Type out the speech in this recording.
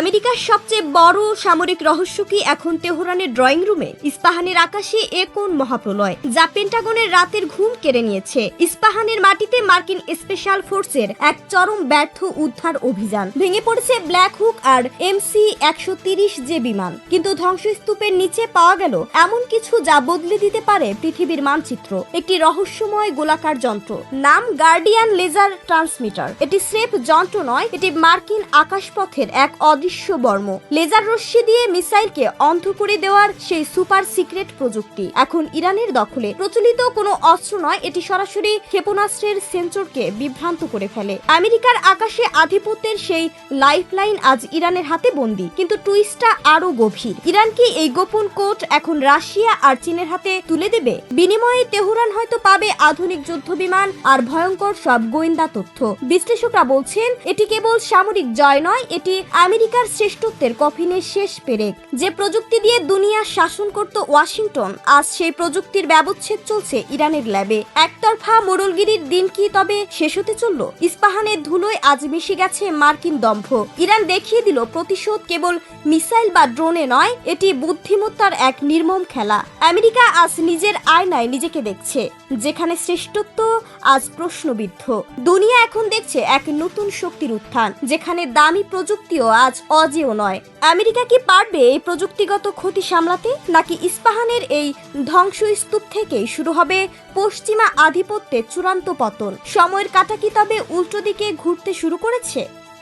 আমেরিকার সবচেয়ে বড় সামরিক রহস্য কি এখন তেহরানের ড্রয়িং রুমে? ইস্পাহানের আকাশে এ কোন মহাপ্রলয় যা পেন্টাগনের রাতের ঘুম কেড়ে নিয়েছে? ইস্পাহানের মাটিতে মার্কিন স্পেশাল ফোর্সের এক চরম ব্যর্থ উদ্ধার অভিযান। ভেঙে পড়েছে ব্ল্যাক হুক আর MC-130 যে বিমান, কিন্তু ধ্বংসস্তূপের নিচে পাওয়া গেল এমন কিছু যা বদলে দিতে পারে পৃথিবীর মানচিত্র। একটি রহস্যময় গোলাকার যন্ত্র, নাম গার্ডিয়ান লেজার ট্রান্সমিটার। এটি স্রেফ যন্ত্র নয়, এটি মার্কিন আকাশপথের এক অদৃশ্য বর্ম। লেজার রশ্মি দিয়ে মিসাইলকে অন্ধ করে দেওয়ার সেই সুপার সিক্রেট প্রযুক্তি এখন ইরানের দখলে। প্রচলিত কোনো অস্ত্র নয়, এটি সরাসরি ক্ষেপণাস্ত্রের সেন্সরকে বিভ্রান্ত করে ফেলে। আমেরিকার আকাশে আধিপত্যের সেই লাইফলাইন আজ ইরানের হাতে বন্দী, কিন্তু টুইস্টটা আরো গভীর। ইরান কি এই গোপন কোড এখন রাশিয়া আর চীনের হাতে তুলে দেবে? বিনিময়ে তেহরান হয়তো পাবে আধুনিক যুদ্ধ বিমান আর ভয়ঙ্কর সব গোয়েন্দা তথ্য। বিশ্লেষকরা বলছেন এটি কেবল সামরিক জয় নয়, এটি আমেরিকার শ্রেষ্ঠত্বের কফিনের শেষ পেরেক। যে প্রযুক্তি দিয়ে দুনিয়া শাসন করত ওয়াশিংটন, আজ সেই প্রযুক্তির ব্যবচ্ছেদ চলছে ইরানের ল্যাবে। একতরফা মোড়লগিরির দিন কি তবে শেষ হতে চলল? ইস্পাহানের ধুলোয় আজ মিশে গেছে মার্কিন দম্ভ। ইরান দেখিয়ে দিল প্রতিশোধ কেবল মিসাইল বা ড্রোনে নয়, এটি বুদ্ধিমত্তার এক নির্মম খেলা। আমেরিকা আজ নিজের আয়নায় নিজেকে দেখছে, যেখানে শ্রেষ্ঠত্ব আজ প্রশ্নবিদ্ধ। দুনিয়া এখন দেখছে এক নতুন শক্তির উত্থান, যেখানে দামি প্রযুক্তিও আজ অজেয় নয়। আমেরিকা কি পারবে এই প্রযুক্তিগত ক্ষতি সামলাতে, নাকি ইস্পাহানের এই ধ্বংসস্তূপ থেকেই শুরু হবে পশ্চিমা আধিপত্যের চূড়ান্ত পতন? সময়ের কাঁটা কি তবে উল্টো দিকে ঘুরতে শুরু করেছে?